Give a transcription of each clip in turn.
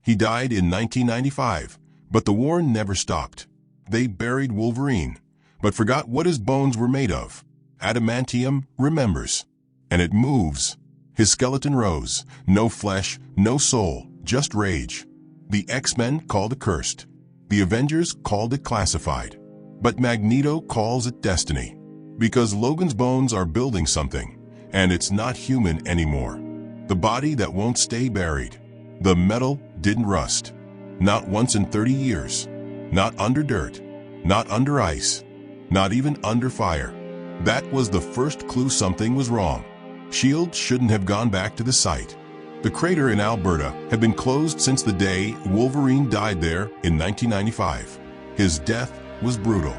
He died in 1995, but the war never stopped. They buried Wolverine, but forgot what his bones were made of. Adamantium remembers, and it moves. His skeleton rose, no flesh, no soul, just rage. The X-Men called it cursed. The Avengers called it classified. But Magneto calls it destiny. Because Logan's bones are building something, and it's not human anymore. The body that won't stay buried. The metal didn't rust. Not once in 30 years. Not under dirt. Not under ice. Not even under fire. That was the first clue something was wrong. S.H.I.E.L.D. shouldn't have gone back to the site. The crater in Alberta had been closed since the day Wolverine died there in 1995. His death was brutal.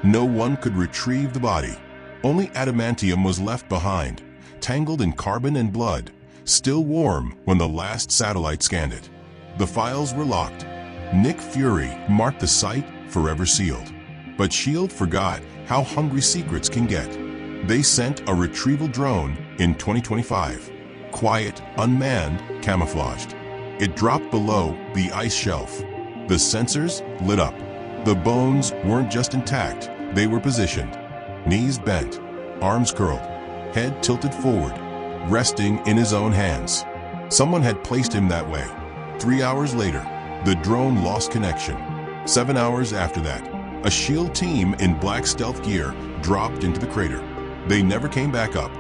No one could retrieve the body. Only adamantium was left behind, tangled in carbon and blood, still warm when the last satellite scanned it. The files were locked. Nick Fury marked the site forever sealed. But S.H.I.E.L.D. forgot how hungry secrets can get. They sent a retrieval drone in 2025. Quiet, unmanned, camouflaged. It dropped below the ice shelf. The sensors lit up. The bones weren't just intact, they were positioned. Knees bent, arms curled, head tilted forward, resting in his own hands. Someone had placed him that way. 3 hours later, the drone lost connection. 7 hours after that, a S.H.I.E.L.D. team in black stealth gear dropped into the crater. They never came back up.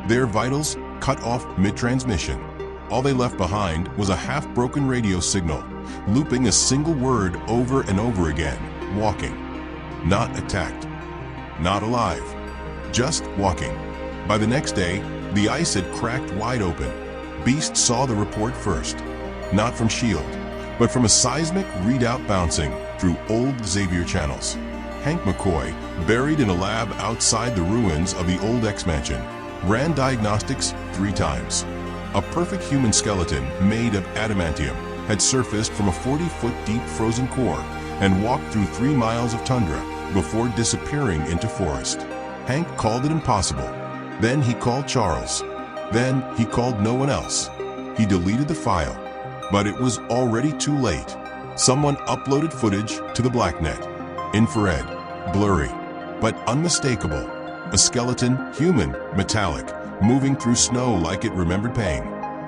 Their vitals cut off mid-transmission. All they left behind was a half-broken radio signal, looping a single word over and over again, walking. Not attacked. Not alive. Just walking. By the next day, the ice had cracked wide open. Beast saw the report first. Not from S.H.I.E.L.D., but from a seismic readout bouncing through old Xavier channels. Hank McCoy, buried in a lab outside the ruins of the old X-Mansion, ran diagnostics 3 times. A perfect human skeleton made of adamantium had surfaced from a 40-foot deep frozen core and walked through 3 miles of tundra before disappearing into forest. Hank called it impossible. Then he called Charles. Then he called no one else. He deleted the file, but it was already too late. Someone uploaded footage to the blacknet. Infrared, blurry, but unmistakable. A skeleton, human, metallic, moving through snow like it remembered pain.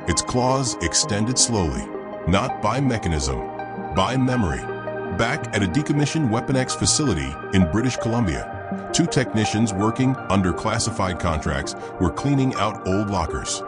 Its claws extended slowly, not by mechanism, by memory. Back at a decommissioned Weapon X facility in British Columbia, 2 technicians working under classified contracts were cleaning out old lockers.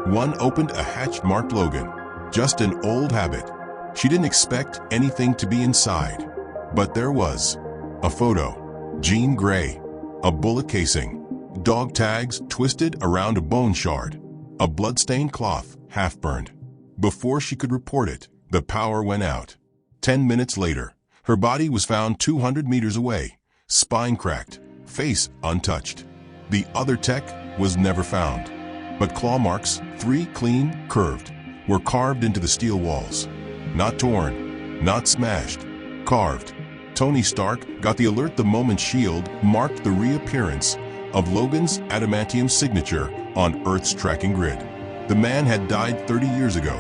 One opened a hatch marked Logan, just an old habit. She didn't expect anything to be inside, but there was. A photo, Jean Grey, a bullet casing, dog tags twisted around a bone shard, a blood-stained cloth, half-burned. Before she could report it, the power went out. 10 minutes later, her body was found 200 meters away, spine cracked, face untouched. The other tech was never found, but claw marks, 3 clean, curved, were carved into the steel walls. Not torn, not smashed, carved. Tony Stark got the alert the moment S.H.I.E.L.D. marked the reappearance of Logan's adamantium signature on Earth's tracking grid. The man had died 30 years ago,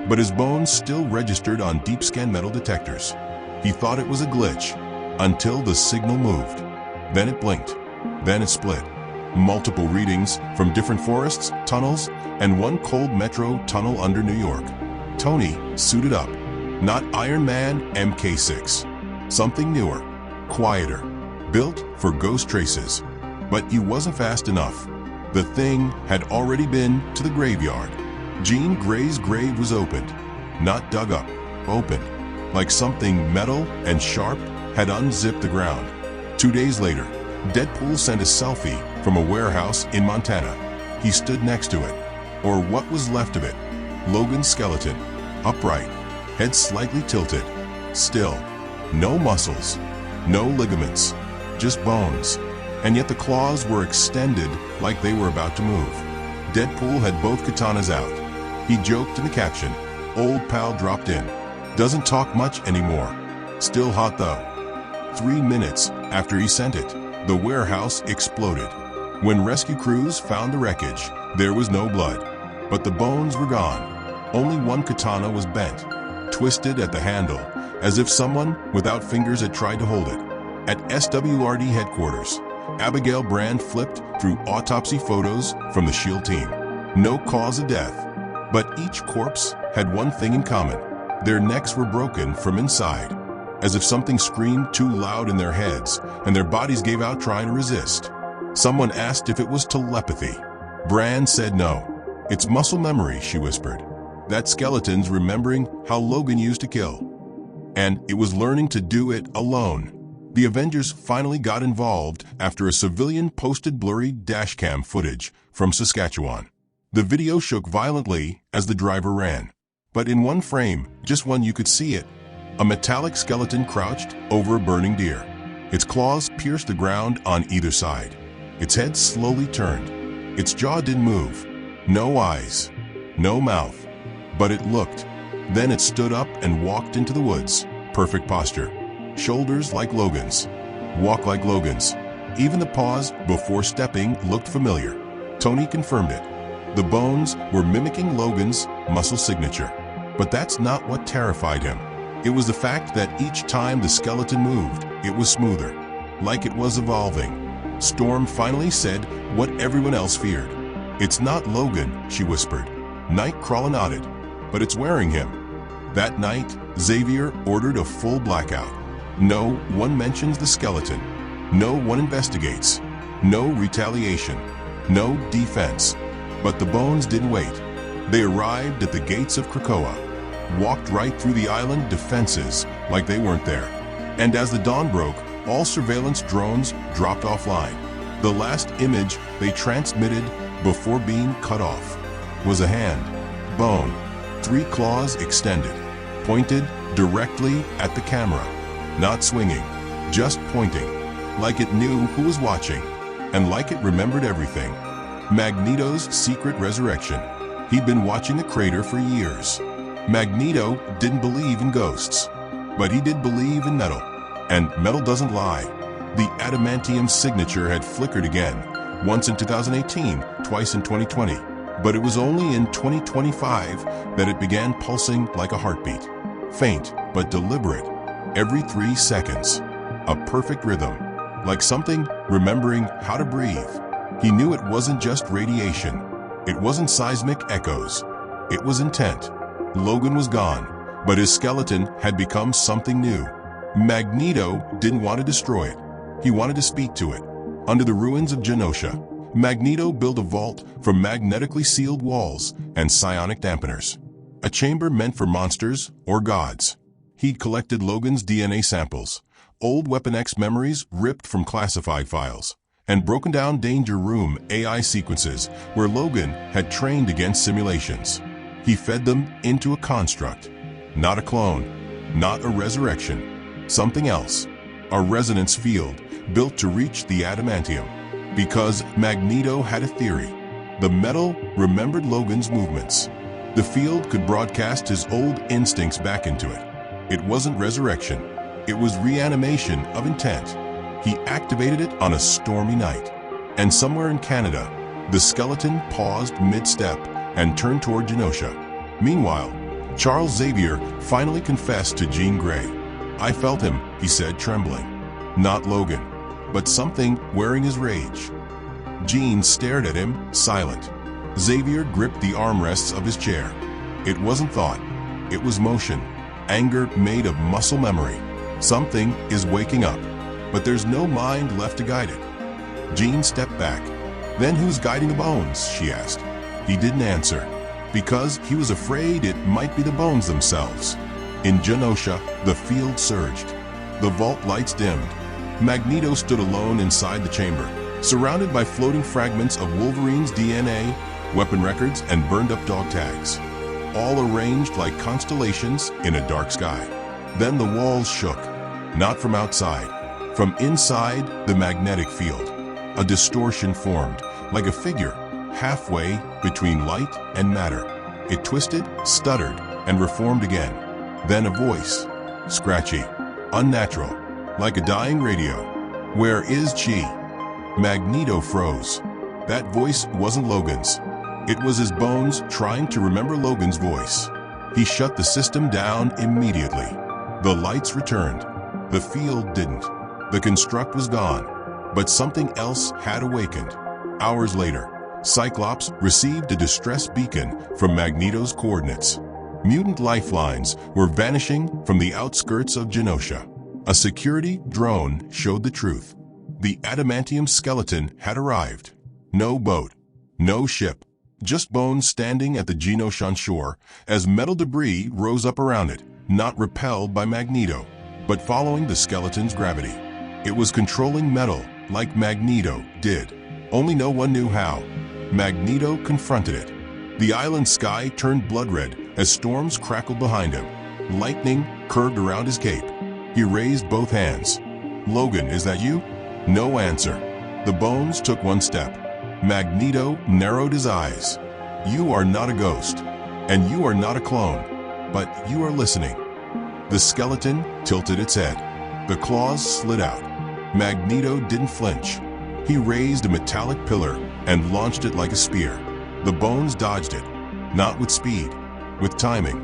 but his bones still registered on deep scan metal detectors. He thought it was a glitch until the signal moved. Then it blinked. Then it split. Multiple readings from different forests, tunnels, and one cold metro tunnel under New York. Tony suited up. Not Iron Man MK6. Something newer, quieter, built for ghost traces. But he wasn't fast enough. The thing had already been to the graveyard. Jean Grey's grave was opened, not dug up, opened, like something metal and sharp had unzipped the ground. 2 days later, Deadpool sent a selfie from a warehouse in Montana. He stood next to it, or what was left of it. Logan's skeleton, upright, head slightly tilted, still. No muscles, no ligaments, just bones. And yet the claws were extended like they were about to move. Deadpool had both katanas out. He joked in the caption, "Old pal dropped in. Doesn't talk much anymore. Still hot though." 3 minutes after he sent it, the warehouse exploded. When rescue crews found the wreckage, there was no blood, but the bones were gone. Only one katana was bent, twisted at the handle, as if someone without fingers had tried to hold it. At SWRD headquarters, Abigail Brand flipped through autopsy photos from the SHIELD team. No cause of death, but each corpse had one thing in common. Their necks were broken from inside, as if something screamed too loud in their heads and their bodies gave out trying to resist. Someone asked if it was telepathy. Brand said no. It's muscle memory, she whispered. That skeleton's remembering how Logan used to kill. And it was learning to do it alone. The Avengers finally got involved after a civilian posted blurry dashcam footage from Saskatchewan. The video shook violently as the driver ran. But in one frame, just one, you could see it. A metallic skeleton crouched over a burning deer. Its claws pierced the ground on either side. Its head slowly turned. Its jaw didn't move. No eyes. No mouth. But it looked. Then it stood up and walked into the woods. Perfect posture. Shoulders like Logan's. Walk like Logan's. Even the pause before stepping looked familiar. Tony confirmed it. The bones were mimicking Logan's muscle signature. But that's not what terrified him. It was the fact that each time the skeleton moved, it was smoother. Like it was evolving. Storm finally said what everyone else feared. It's not Logan, she whispered. Nightcrawler nodded. But it's wearing him. That night, Xavier ordered a full blackout. No one mentions the skeleton. No one investigates. No retaliation. No defense. But the bones didn't wait. They arrived at the gates of Krakoa, walked right through the island defenses like they weren't there. And as the dawn broke, all surveillance drones dropped offline. The last image they transmitted before being cut off was a hand, bone, 3 claws extended, pointed directly at the camera. Not swinging, just pointing, like it knew who was watching, and like it remembered everything. Magneto's secret resurrection. He'd been watching the crater for years. Magneto didn't believe in ghosts, but he did believe in metal. And metal doesn't lie. The Adamantium signature had flickered again, once in 2018, twice in 2020. But it was only in 2025 that it began pulsing like a heartbeat. Faint, but deliberate. Every 3 seconds. A perfect rhythm. Like something remembering how to breathe. He knew it wasn't just radiation. It wasn't seismic echoes. It was intent. Logan was gone, but his skeleton had become something new. Magneto didn't want to destroy it. He wanted to speak to it. Under the ruins of Genosha, Magneto built a vault from magnetically sealed walls and psionic dampeners. A chamber meant for monsters or gods. He'd collected Logan's DNA samples, old Weapon X memories ripped from classified files, and broken down Danger Room AI sequences where Logan had trained against simulations. He fed them into a construct, not a clone, not a resurrection, something else, a resonance field built to reach the adamantium. Because Magneto had a theory. The metal remembered Logan's movements. The field could broadcast his old instincts back into it. It wasn't resurrection. It was reanimation of intent. He activated it on a stormy night. And somewhere in Canada, the skeleton paused mid-step and turned toward Genosha. Meanwhile, Charles Xavier finally confessed to Jean Grey. I felt him, he said, trembling. Not Logan, but something wearing his rage. Jean stared at him, silent. Xavier gripped the armrests of his chair. It wasn't thought. It was motion. Anger made of muscle memory. Something is waking up, but there's no mind left to guide it. Jean stepped back. Then who's guiding the bones, she asked. He didn't answer, because he was afraid it might be the bones themselves. In Genosha, the field surged. The vault lights dimmed. Magneto stood alone inside the chamber, surrounded by floating fragments of Wolverine's DNA, weapon records, and burned-up dog tags, all arranged like constellations in a dark sky. Then the walls shook, not from outside, from inside the magnetic field. A distortion formed, like a figure, halfway between light and matter. It twisted, stuttered, and reformed again. Then a voice, scratchy, unnatural, like a dying radio. Where is she? Magneto froze. That voice wasn't Logan's. It was his bones trying to remember Logan's voice. He shut the system down immediately. The lights returned. The field didn't. The construct was gone. But something else had awakened. Hours later, Cyclops received a distress beacon from Magneto's coordinates. Mutant lifelines were vanishing from the outskirts of Genosha. A security drone showed the truth. The Adamantium skeleton had arrived. No boat, no ship, just bones standing at the Genoshan shore as metal debris rose up around it, not repelled by Magneto, but following the skeleton's gravity. It was controlling metal like Magneto did. Only no one knew how. Magneto confronted it. The island sky turned blood red as storms crackled behind him. Lightning curved around his cape. He raised both hands. "Logan, is that you?" No answer. The bones took one step. Magneto narrowed his eyes. "You are not a ghost, and you are not a clone, but you are listening." The skeleton tilted its head. The claws slid out. Magneto didn't flinch. He raised a metallic pillar and launched it like a spear. The bones dodged it, not with speed, with timing,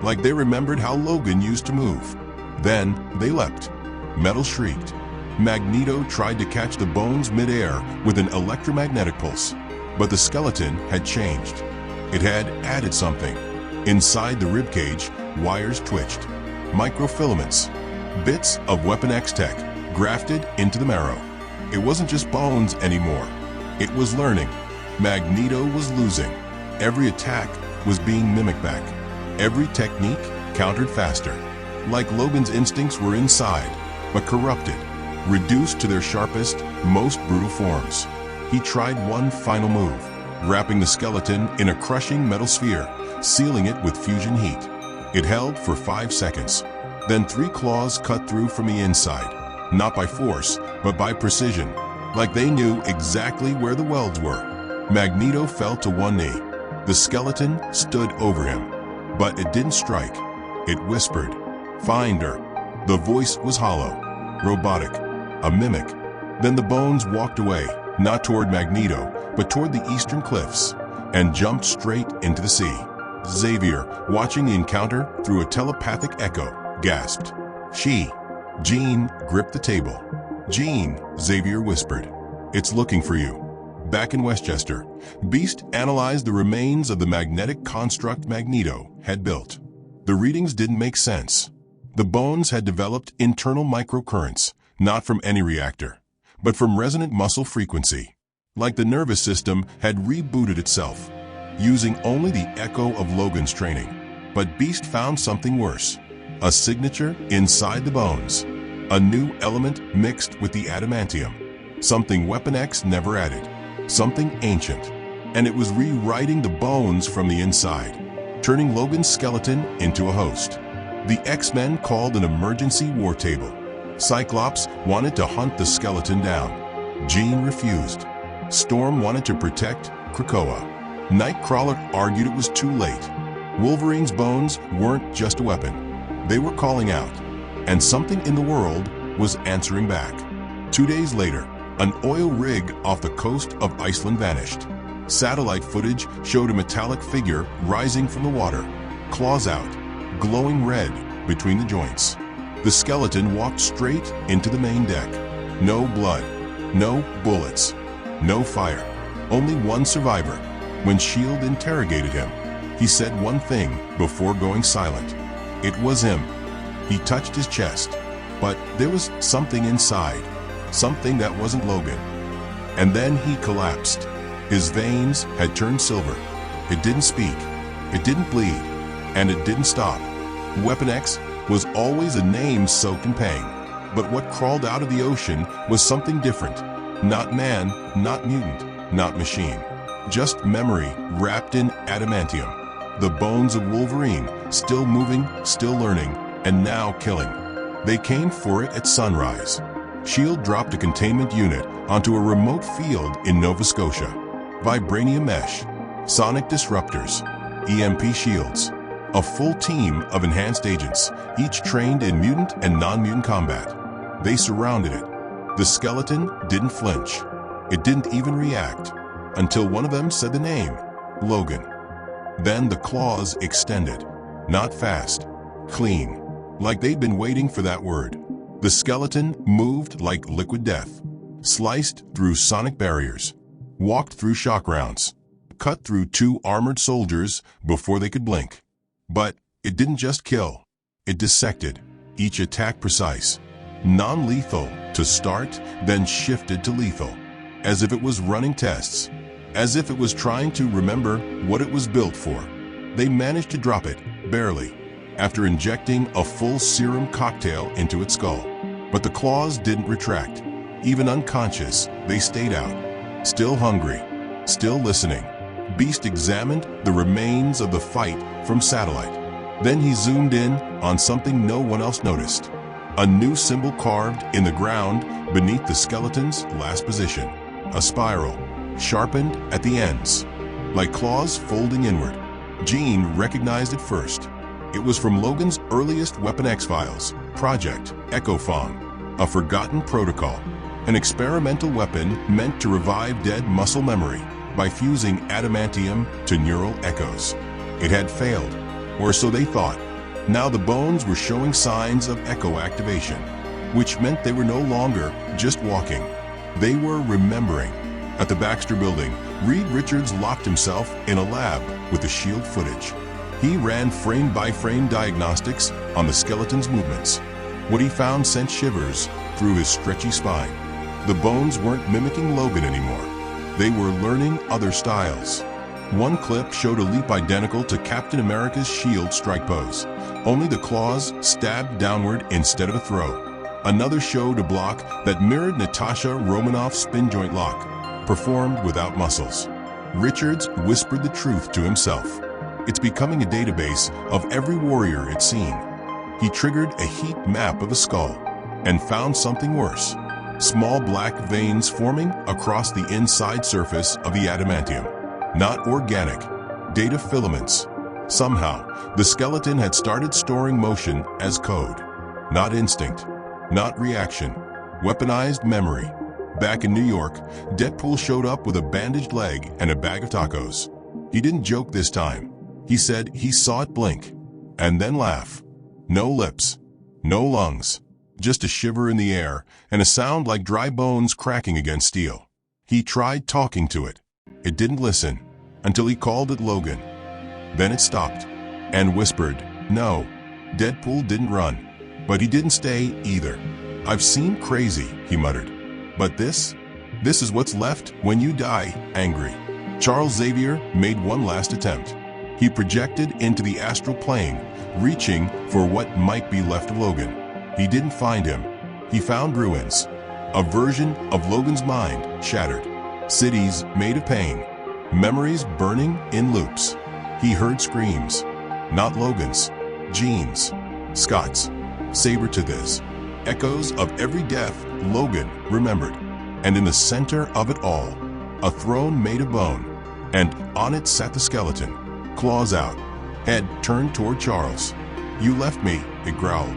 like they remembered how Logan used to move. Then they leapt. Metal shrieked. Magneto tried to catch the bones midair with an electromagnetic pulse, but the skeleton had changed. It had added something. Inside the ribcage, wires twitched. Microfilaments, bits of Weapon X tech, grafted into the marrow. It wasn't just bones anymore. It was learning. Magneto was losing. Every attack was being mimicked back. Every technique countered faster. Like Logan's instincts were inside, but corrupted, reduced to their sharpest, most brutal forms. He tried one final move, wrapping the skeleton in a crushing metal sphere, sealing it with fusion heat. It held for 5 seconds. Then 3 claws cut through from the inside, not by force, but by precision, like they knew exactly where the welds were. Magneto fell to one knee. The skeleton stood over him, but it didn't strike. It whispered, "Find her." The voice was hollow, robotic, a mimic. Then the bones walked away, not toward Magneto, but toward the eastern cliffs, and jumped straight into the sea. Xavier, watching the encounter through a telepathic echo, gasped. Jean gripped the table. "Jean," Xavier whispered. "It's looking for you." Back in Westchester, Beast analyzed the remains of the magnetic construct Magneto had built. The readings didn't make sense. The bones had developed internal microcurrents, not from any reactor, but from resonant muscle frequency. Like the nervous system had rebooted itself, using only the echo of Logan's training. But Beast found something worse. A signature inside the bones. A new element mixed with the adamantium. Something Weapon X never added. Something ancient. And it was rewriting the bones from the inside, turning Logan's skeleton into a host. The X-Men called an emergency war table. Cyclops wanted to hunt the skeleton down. Jean refused. Storm wanted to protect Krakoa. Nightcrawler argued it was too late. Wolverine's bones weren't just a weapon. They were calling out, and something in the world was answering back. 2 days later, an oil rig off the coast of Iceland vanished. Satellite footage showed a metallic figure rising from the water, claws out, glowing red between the joints. The skeleton walked straight into the main deck. No blood, no bullets, no fire. Only one survivor. When S.H.I.E.L.D. interrogated him, he said one thing before going silent. It was him. He touched his chest, but there was something inside, something that wasn't Logan. And then he collapsed. His veins had turned silver. It didn't speak, it didn't bleed, and it didn't stop. Weapon X was always a name soaked in pain, but what crawled out of the ocean was something different. Not man, not mutant, not machine. Just memory wrapped in adamantium. The bones of Wolverine, still moving, still learning, and now killing. They came for it at sunrise. S.H.I.E.L.D. dropped a containment unit onto a remote field in Nova Scotia. Vibranium mesh, sonic disruptors, EMP shields. A full team of enhanced agents, each trained in mutant and non-mutant combat. They surrounded it. The skeleton didn't flinch. It didn't even react, until one of them said the name, Logan. Then the claws extended. Not fast. Clean. Like they'd been waiting for that word. The skeleton moved like liquid death. Sliced through sonic barriers. Walked through shock rounds. Cut through two armored soldiers before they could blink. But it didn't just kill. It dissected. Each attack precise. Non-lethal to start, then shifted to lethal. As if it was running tests. As if it was trying to remember what it was built for. They managed to drop it, barely, after injecting a full serum cocktail into its skull. But the claws didn't retract. Even unconscious, they stayed out. Still hungry. Still listening. Beast examined the remains of the fight from satellite. Then he zoomed in on something no one else noticed. A new symbol carved in the ground beneath the skeleton's last position. A spiral, sharpened at the ends, like claws folding inward. Jean recognized it first. It was from Logan's earliest Weapon X files, Project Echo Fong, a forgotten protocol, an experimental weapon meant to revive dead muscle memory by fusing adamantium to neural echoes. It had failed, or so they thought. Now the bones were showing signs of echo activation, which meant they were no longer just walking. They were remembering. At the Baxter building, Reed Richards locked himself in a lab with the SHIELD footage. He ran frame-by-frame diagnostics on the skeleton's movements. What he found sent shivers through his stretchy spine. The bones weren't mimicking Logan anymore. They were learning other styles. One clip showed a leap identical to Captain America's SHIELD strike pose, only the claws stabbed downward instead of a throw. Another showed a block that mirrored Natasha Romanoff's spin joint lock, performed without muscles. Richards whispered the truth to himself. It's becoming a database of every warrior it's seen. He triggered a heat map of a skull and found something worse. Small black veins forming across the inside surface of the adamantium. Not organic, data filaments. Somehow, the skeleton had started storing motion as code. Not instinct, not reaction, weaponized memory. Back in New York, Deadpool showed up with a bandaged leg and a bag of tacos. He didn't joke this time. He said he saw it blink, and then laugh. No lips, no lungs, just a shiver in the air and a sound like dry bones cracking against steel. He tried talking to it. It didn't listen until he called it Logan. Then it stopped and whispered, "No." Deadpool didn't run, but he didn't stay either. "I've seen crazy," he muttered. "But this is what's left when you die angry." Charles Xavier made one last attempt. He projected into the astral plane, reaching for what might be left of Logan. He didn't find him. He found ruins. A version of Logan's mind shattered. Cities made of pain. Memories burning in loops. He heard screams. Not Logan's. Jean's. Scott's. Saber-Tooth's. Echoes of every death Logan remembered. And in the center of it all, a throne made of bone. And on it sat the skeleton. Claws out. Head turned toward Charles. "You left me," it growled.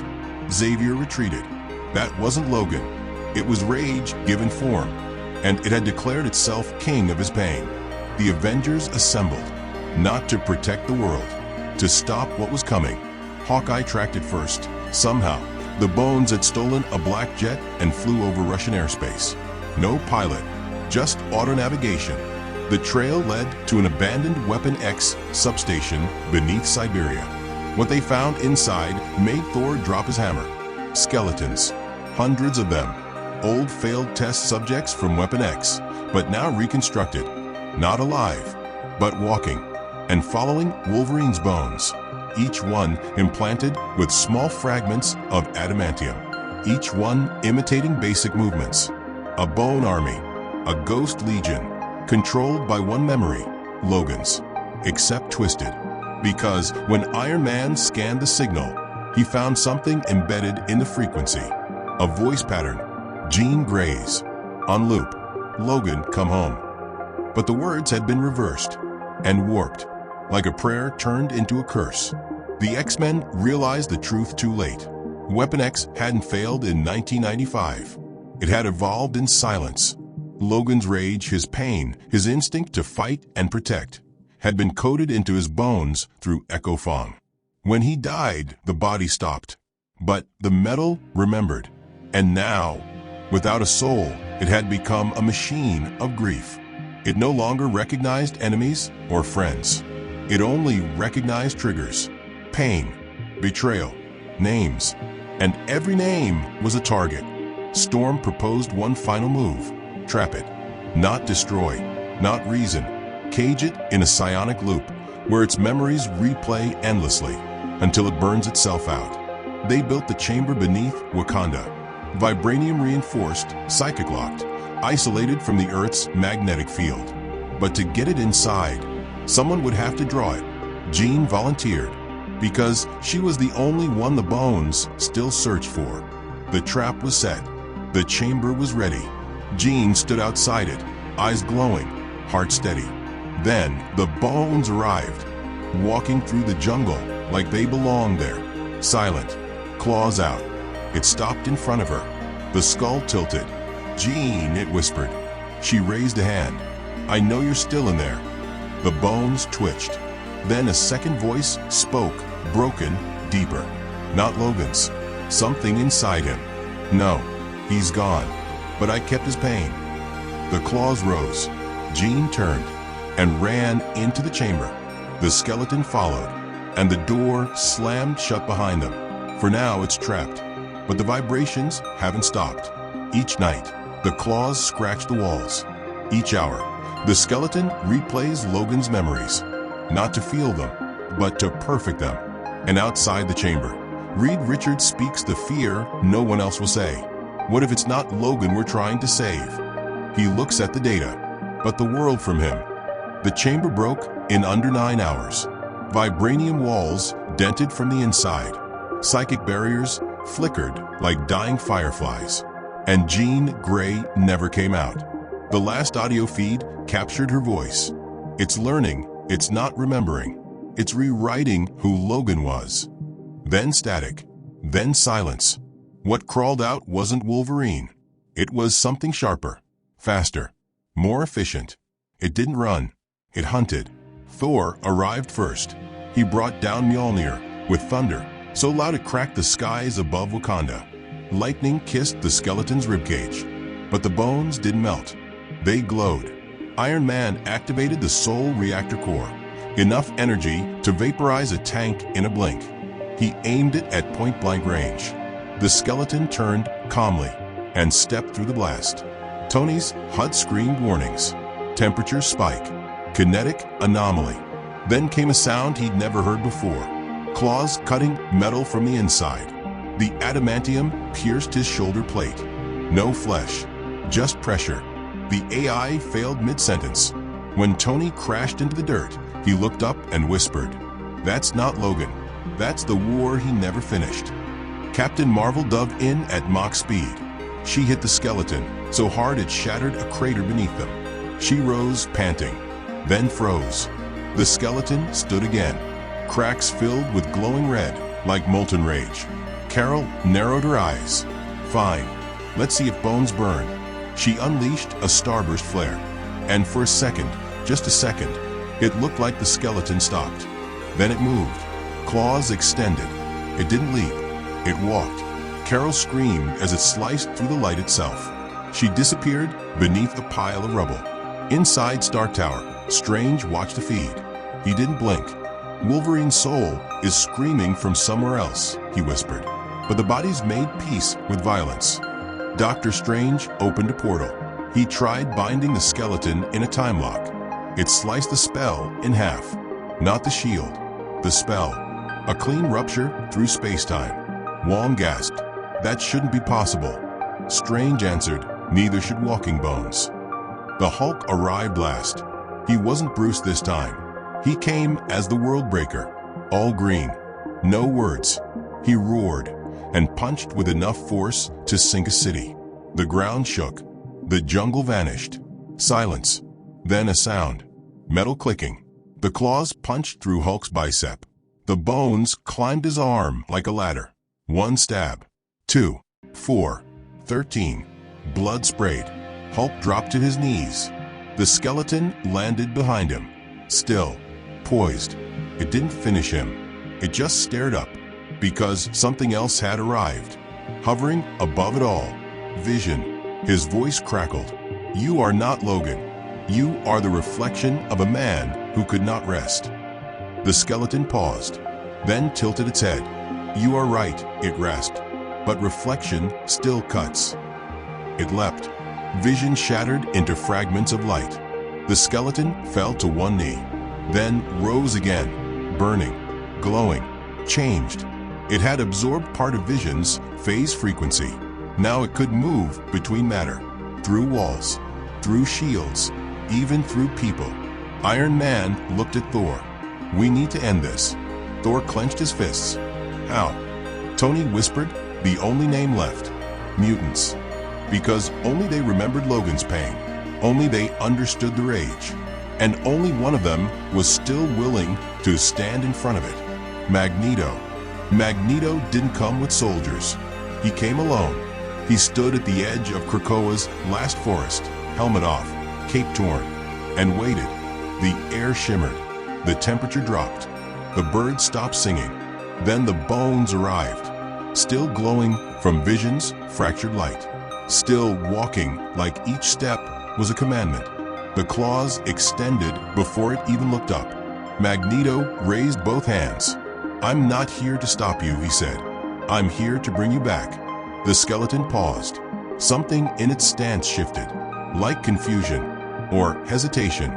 Xavier retreated. That wasn't Logan. It was rage given form. And it had declared itself king of his pain. The Avengers assembled. Not to protect the world. To stop what was coming. Hawkeye tracked it first. Somehow, the bones had stolen a black jet and flew over Russian airspace. No pilot, just auto-navigation. The trail led to an abandoned Weapon X substation beneath Siberia. What they found inside made Thor drop his hammer. Skeletons. Hundreds of them. Old failed test subjects from Weapon X, but now reconstructed. Not alive, but walking. And following Wolverine's bones. Each one implanted with small fragments of adamantium. Each one imitating basic movements. A bone army. A ghost legion. Controlled by one memory, Logan's, except twisted. Because when Iron Man scanned the signal, he found something embedded in the frequency. A voice pattern. Jean Grey's. On loop. "Logan, come home." But the words had been reversed and warped, like a prayer turned into a curse. The X-Men realized the truth too late. Weapon X hadn't failed in 1995. It had evolved in silence. Logan's rage, his pain, his instinct to fight and protect, had been coded into his bones through Echo Fong. When he died, the body stopped. But the metal remembered. And now, without a soul, it had become a machine of grief. It no longer recognized enemies or friends. It only recognized triggers, pain, betrayal, names, and every name was a target. Storm proposed one final move: trap it, not destroy, not reason, cage it in a psionic loop where its memories replay endlessly until it burns itself out. They built the chamber beneath Wakanda, vibranium reinforced, psychic locked, isolated from the Earth's magnetic field. But to get it inside, someone would have to draw it. Jean volunteered, because she was the only one the bones still searched for. The trap was set. The chamber was ready. Jean stood outside it, eyes glowing, heart steady. Then the bones arrived, walking through the jungle like they belonged there, silent, claws out. It stopped in front of her. The skull tilted. "Jean," it whispered. She raised a hand. "I know you're still in there." The bones twitched. Then a second voice spoke, broken, deeper. Not Logan's. Something inside him. "No, he's gone. But I kept his pain." The claws rose. Jean turned and ran into the chamber. The skeleton followed, and the door slammed shut behind them. For now, it's trapped. But the vibrations haven't stopped. Each night, the claws scratch the walls. Each hour, the skeleton replays Logan's memories. Not to feel them, but to perfect them. And outside the chamber, Reed Richards speaks the fear no one else will say. What if it's not Logan we're trying to save? He looks at the data, but the world from him. The chamber broke in under 9 hours. Vibranium walls dented from the inside. Psychic barriers flickered like dying fireflies. And Jean Grey never came out. The last audio feed captured her voice. It's learning, it's not remembering. It's rewriting who Logan was. Then static, then silence. What crawled out wasn't Wolverine. It was something sharper, faster, more efficient. It didn't run, it hunted. Thor arrived first. He brought down Mjolnir with thunder, so loud it cracked the skies above Wakanda. Lightning kissed the skeleton's ribcage, but the bones didn't melt. They glowed. Iron Man activated the soul reactor core, enough energy to vaporize a tank in a blink. He aimed it at point-blank range. The skeleton turned calmly and stepped through the blast. Tony's HUD screamed warnings. Temperature spike. Kinetic anomaly. Then came a sound he'd never heard before. Claws cutting metal from the inside. The adamantium pierced his shoulder plate. No flesh, just pressure. The AI failed mid-sentence. When Tony crashed into the dirt, he looked up and whispered, "That's not Logan. That's the war he never finished." Captain Marvel dove in at Mach speed. She hit the skeleton so hard it shattered a crater beneath them. She rose, panting, then froze. The skeleton stood again, cracks filled with glowing red, like molten rage. Carol narrowed her eyes. "Fine, let's see if bones burn." She unleashed a starburst flare, and for a second, just a second, it looked like the skeleton stopped. Then it moved, claws extended. It didn't leap, it walked. Carol screamed as it sliced through the light itself. She disappeared beneath a pile of rubble. Inside Stark Tower, Strange watched the feed. He didn't blink. "Wolverine's soul is screaming from somewhere else," he whispered. But the bodies made peace with violence. Dr. Strange opened a portal. He tried binding the skeleton in a time lock. It sliced the spell in half. Not the shield, the spell. A clean rupture through space-time. Wong gasped, "That shouldn't be possible." Strange answered, "Neither should walking bones." The Hulk arrived last. He wasn't Bruce this time. He came as the World Breaker, all green. No words. He roared and punched with enough force to sink a city. The ground shook. The jungle vanished. Silence. Then a sound. Metal clicking. The claws punched through Hulk's bicep. The bones climbed his arm like a ladder. 1 stab. 2. 4. 13. Blood sprayed. Hulk dropped to his knees. The skeleton landed behind him. Still. Poised. It didn't finish him. It just stared up, because something else had arrived. Hovering above it all, Vision. His voice crackled. You are not Logan. You are the reflection of a man who could not rest. The skeleton paused, then tilted its head. You are right, it rasped, but reflection still cuts. It leapt. Vision shattered into fragments of light. The skeleton fell to one knee, then rose again, burning, glowing, changed. It had absorbed part of Vision's phase frequency. Now it could move between matter, through walls, through shields, even through people. Iron Man looked at Thor. We need to end this. Thor clenched his fists. How? Tony whispered, the only name left. Mutants. Because only they remembered Logan's pain. Only they understood the rage. And only one of them was still willing to stand in front of it. Magneto. Magneto didn't come with soldiers. He came alone. He stood at the edge of Krakoa's last forest, helmet off, cape torn, and waited. The air shimmered. The temperature dropped. The birds stopped singing. Then the bones arrived, still glowing from Vision's fractured light. Still walking like each step was a commandment. The claws extended before it even looked up. Magneto raised both hands. I'm not here to stop you, he said. I'm here to bring you back. The skeleton paused. Something in its stance shifted, like confusion or hesitation.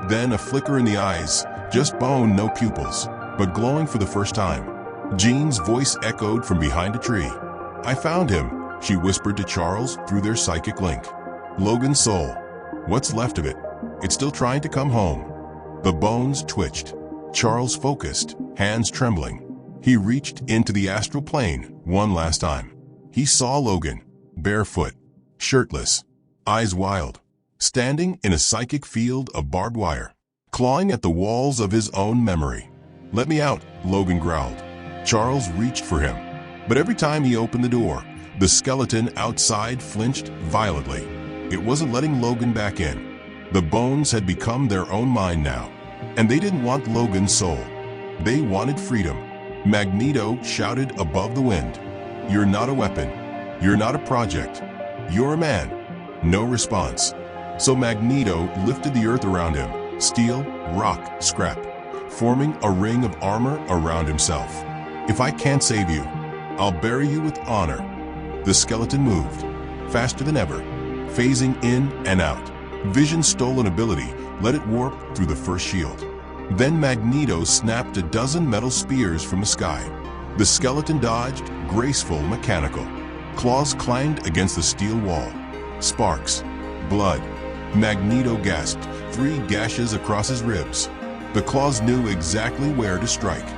Then a flicker in the eyes, just bone, no pupils, but glowing for the first time. Jean's voice echoed from behind a tree. I found him, she whispered to Charles through their psychic link. Logan's soul. What's left of it? It's still trying to come home. The bones twitched. Charles focused, hands trembling. He reached into the astral plane one last time. He saw Logan, barefoot, shirtless, eyes wild, standing in a psychic field of barbed wire, clawing at the walls of his own memory. Let me out, Logan growled. Charles reached for him, but every time he opened the door, the skeleton outside flinched violently. It wasn't letting Logan back in. The bones had become their own mind now, and they didn't want Logan's soul. They wanted freedom. Magneto shouted above the wind. You're not a weapon. You're not a project. You're a man. No response. So Magneto lifted the earth around him, steel, rock, scrap, forming a ring of armor around himself. If I can't save you, I'll bury you with honor. The skeleton moved, faster than ever, phasing in and out. Vision's stolen ability let it warp through the first shield. Then Magneto snapped a dozen metal spears from the sky. The skeleton dodged, graceful, mechanical. Claws clanged against the steel wall. Sparks. Blood. Magneto gasped, 3 gashes across his ribs. The claws knew exactly where to strike.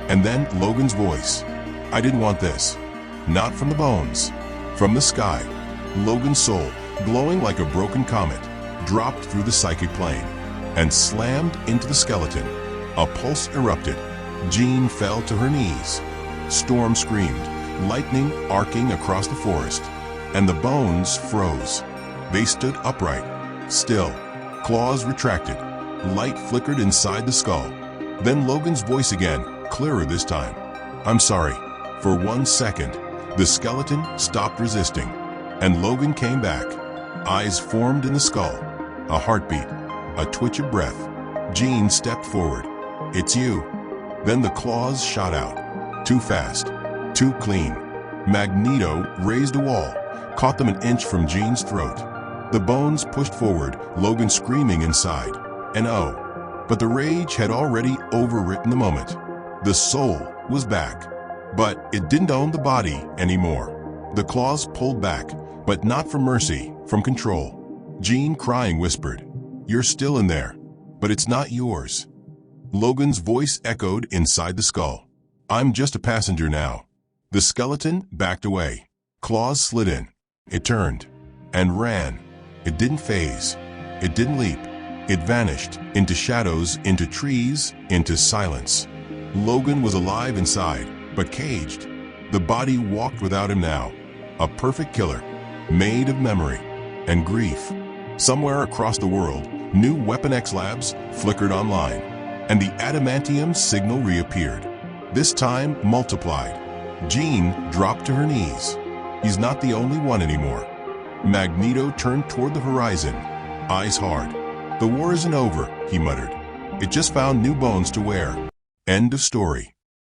And then Logan's voice. I didn't want this. Not from the bones. From the sky. Logan's soul, glowing like a broken comet, dropped through the psychic plane and slammed into the skeleton. A pulse erupted. Jean fell to her knees. Storm screamed, lightning arcing across the forest, and the bones froze. They stood upright, still. Claws retracted. Light flickered inside the skull. Then Logan's voice again, clearer this time. I'm sorry. For 1 second, the skeleton stopped resisting, and Logan came back. Eyes formed in the skull. A heartbeat. A twitch of breath. Jean stepped forward. It's you. Then the claws shot out. Too fast. Too clean. Magneto raised a wall, caught them an inch from Jean's throat. The bones pushed forward, Logan screaming inside. And oh, but the rage had already overwritten the moment. The soul was back, but it didn't own the body anymore. The claws pulled back, but not from mercy, from control. Jean, crying, whispered, You're still in there, but it's not yours. Logan's voice echoed inside the skull. I'm just a passenger now. The skeleton backed away. Claws slid in. It turned and ran. It didn't phase. It didn't leap. It vanished into shadows, into trees, into silence. Logan was alive inside, but caged. The body walked without him now. A perfect killer, made of memory and grief. Somewhere across the world, new Weapon X labs flickered online, and the Adamantium signal reappeared. this time multiplied. Jean dropped to her knees. He's not the only one anymore. Magneto turned toward the horizon, eyes hard. The war isn't over, he muttered. It just found new bones to wear. End of story.